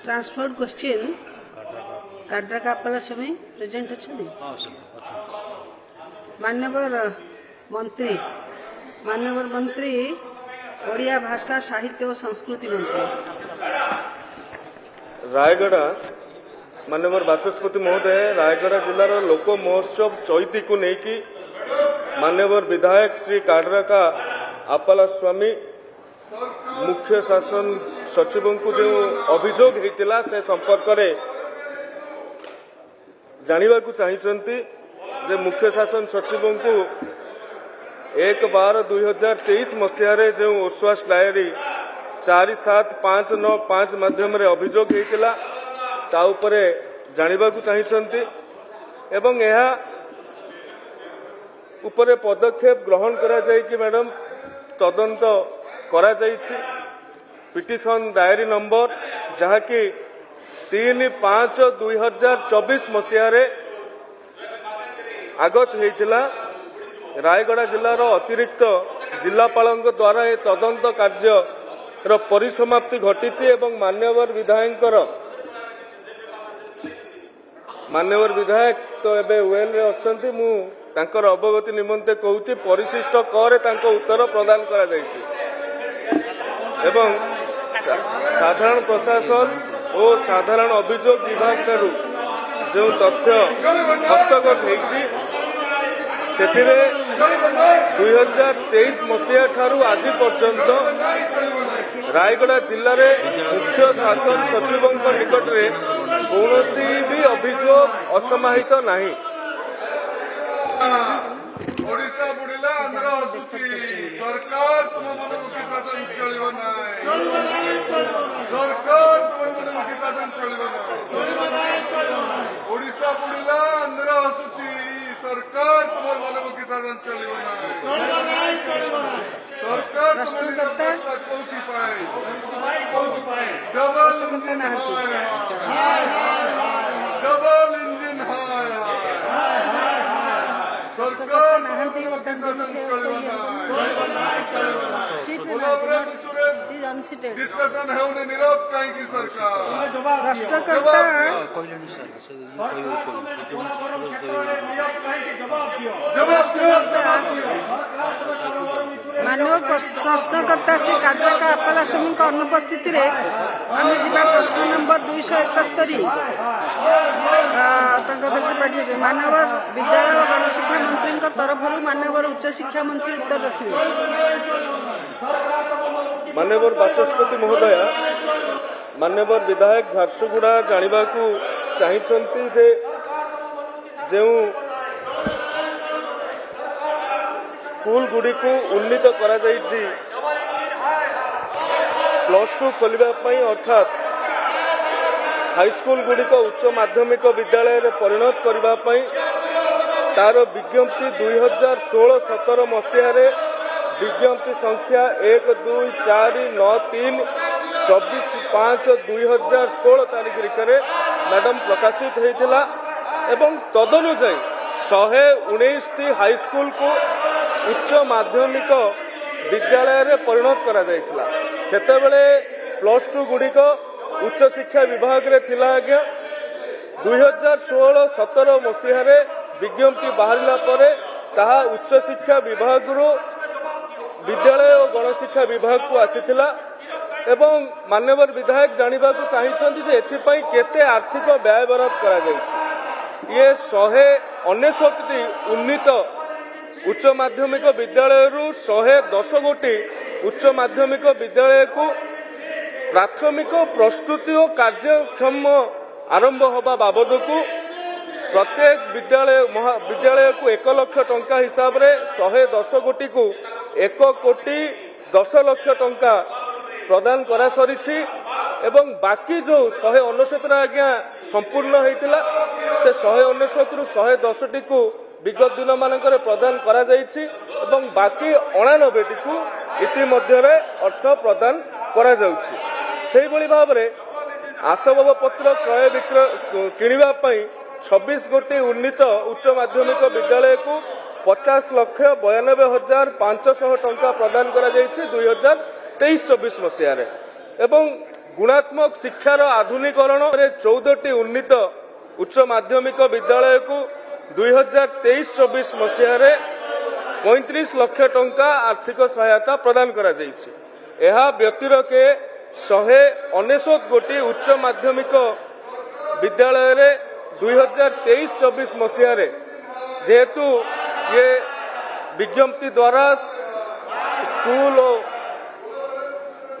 Transport question काड्रा कापला समय present अच्छा माननीय मंत्री ओडिया भाषा साहित्य और संस्कृति मंत्री रायगड़ा माननीय बाचस्पति महोदय रायगड़ा जिलार लोक महोत्सव चैती को लेकिन माननीय विधायक श्री काड्रा का आपाला स्वामी मुख्य शासन सचिव को जो अभियोग होता से संपर्क में जानवा चाहिए जे मुख्य शासन सचिव को 1/12/2023 मसीह जो ओसवास डायरी 4759 माध्यम अभियोग होता जानवा चाहिए एवं यह उपरे पदक्षेप ग्रहण करा जाए कि मैडम तदंत करा जाइछि पिटिशन डायरी नंबर जहाँकि 3/5/2024 मसीह आगत होता रायगड़ा जिलार अतिरिक्त जिलापाल द्वारा ये तदंत कार्य परिसमाप्ति घटी एवं मान्यवर विधायक तो एबे वेल अच्छी मु तांकर अवगति निमंते कहूँ परिशिष्ट करे तांको उत्तर प्रदान करा जाइछि एवं साधारण प्रशासन और साधारण अभियोग विभाग ठारू जो तथ्य हस्तगत होइछि सेथिरे 2023 मसीहा ठारू आज पर्यंत रायगड़ा जिले में मुख्य शासन सचिव निकट में कौनसी भी अभियोग असमाहित नहीं। ओडिशा बुड़िला आंध्र आसुची सरकार तुम मनमुखी शासन चलिबो नाही सरकार तुम मनमुखी शासन चलिबो नाही ओडिशा बुड़िला आंध्र आसुची सरकार तुम मनमुखी शासन चलिबो नाही सरकार प्रश्नकर्ता कोकी पाए डबल इंजन हाय डबल इंजन हाय सरकार डिस्कशन है उन्हें निरोध कहीं सरकार प्रश्नकर्ता मानव प्रश्नकर्ता श्री काड्रा का आपाला स्वामी अनुपस्थित आम जा प्रश्न नंबर 271 मानव विद्यालय और गणशिक्षा मंत्री तरफ मानव उच्च शिक्षा मंत्री उत्तर रखिए। माननीय बाचस्पति महोदय माननीय विधायक झारसुगुड़ा जानवा चाहिए जे जो स्कूल गुड़ी को उन्नीत करा जाइछि +2 खोलने अर्थात हाईस्कूल गुड़िक उच्च माध्यमिक विद्यालय में परिणत करने तार विज्ञप्ति 2016-17 मसीह विज्ञप्ति संख्या 12493 24/5/2016 तारीख रे मैडम प्रकाशित होता एवं तदनुजाई 119 हाईस्कूल को उच्च माध्यमिक विद्यालय में परिणत करा जायथिला सेतेबेले +2 गुड़िक उच्च शिक्षा विभाग रे थिला आज्ञा 2016-17 मसीह विज्ञप्ति बाहरिला परे ताहा उच्च शिक्षा विभाग विद्यालय और गणशिक्षा विभाग को आसीथिला एवं मान्यवर विधायक जानवा चाहिए एथिपाई केते आर्थिक व्यय बराद करा जायछि ये 199 उन्नीत उच्च माध्यमिक विद्यालय 110 गोटी उच्च माध्यमिक विद्यालय को प्राथमिक प्रस्तुति और कार्यक्षम आरंभ होगा बाबद को प्रत्येक विद्यालय को 1 लाख टंका हिसाब रे 110 गोटी को 1,10,00,000 टंका प्रदान करा सरीछि एवं बाकी जो 199 आज्ञा संपूर्ण होता से 199 रु 110 टी को विगत दिन मानकर प्रदान करा जाइछि एवं बाकी 99 टी को इतिमध्य अर्थ प्रदान करा जाउछि। सेहि भली भाव में आसबाब पत्र क्रय विक्रय किणवा 26 गोटी उन्नीत उच्च माध्यमिक विद्यालय को 50,92,500 ଟଙ୍କା ପ୍ରଦାନ କରାଯାଇଛି 2023-24 ମସିହାରେ ଏବଂ ଗୁଣାତ୍ମକ ଶିକ୍ଷାର ଆଧୁନିକରଣରେ 14ଟି ଉନ୍ନୀତ ଉଚ୍ଚ ମାଧ୍ୟମିକ ବିଦ୍ୟାଳୟକୁ 2023-24 ମସିହାରେ 35 ଲକ୍ଷ ଟଙ୍କା ଆର୍ଥିକ ସହାୟତା ପ୍ରଦାନ କରାଯାଇଛି। ଏହା ବ୍ୟତିରେକେ 199 ଗୋଟି ଉଚ୍ଚ ମାଧ୍ୟମିକ ବିଦ୍ୟାଳୟରେ 2023-24 ମସିହାରେ ଯେହେତୁ ये विज्ञप्ति द्वारा स्कूल और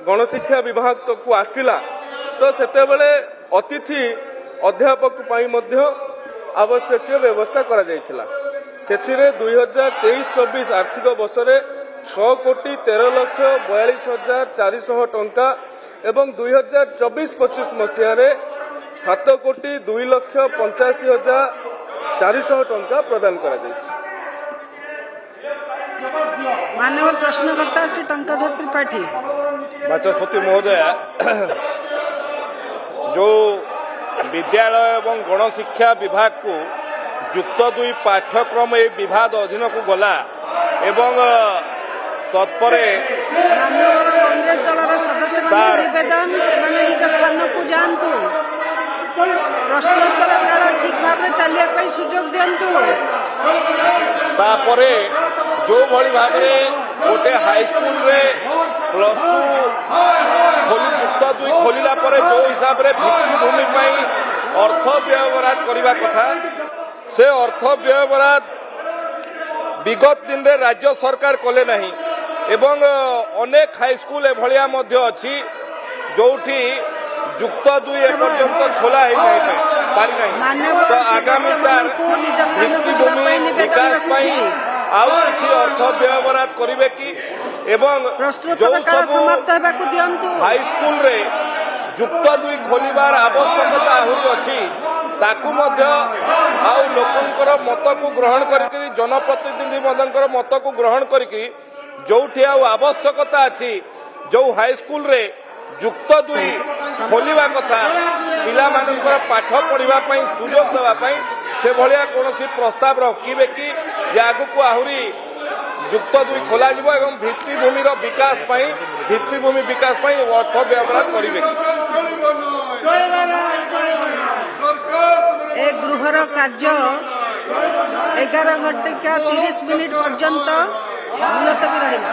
गणशिक्षा विभाग को आसिला तो सेतेबेले अतिथि अध्यापक पाई मध्य आवश्यक व्यवस्था करा जायतिला। सेथिरे 2023-24 आर्थिक वर्ष रे 6,13,42,400 टंका एवं 2024-25 मसीह रे 7,02,85,400 टंका प्रदान करा जायछि। माननीय प्रश्नकर्ता श्री टंकाधर त्रिपाठी। बाचस्पति महोदय, जो विद्यालय एवं गणशिक्षा विभाग को युक्त 2 पाठ्यक्रम ए विभाग अधीन को गला एवं तत्परे माननीय कांग्रेस दलर सदस्य निवेदन से निज स्थान को जातु प्रश्नोत्तर काल ठीक भाव चलिए सुजोग दिंतु। तापरे जो भली भाव गोटे हाईस्कूल रे +2 युक्त 2 खोलिला परे जो हिसाब रे भित्तिभूमि पाई अर्थ व्यय बराद करबा कथा से अर्थ व्यय बराद विगत दिन रे राज्य सरकार कले नहीं एवं अनेक हाईस्कूल एभलिया मध्य अछि जोठी युक्त 2 एपर्यंत खोला ही नहीं पारी नहीं। तो आगामी भित्तिभूमि विकास पाई आउ किछि अर्थ व्यय बराद करिवे कि एवं जो हाईस्कूल रे युक्त 2 खोलिबार आवश्यकता आहुरी अछि ताकू मध्य आउ लोकंकर मत को ग्रहण करिकि जनप्रतिनिधि मदंकर मत को ग्रहण करिकि जोठी आउ आवश्यकता अछि जो हाईस्कूल रे युक्त 2 खोलिबा कथा पिला मानकर पाठ पढ़िबा पई सुजोग देबा पई से भलिया कोनोसी प्रस्ताव रखिबे कि जे आगु को आहुरी युक्त 2 खोला जिवो एवं भित्तिभूमि रो विकास पई अर्थ व्यवहार करिवे कि ए गृहर कार्य 11:30 पर्यंत मुलतवी रहिला।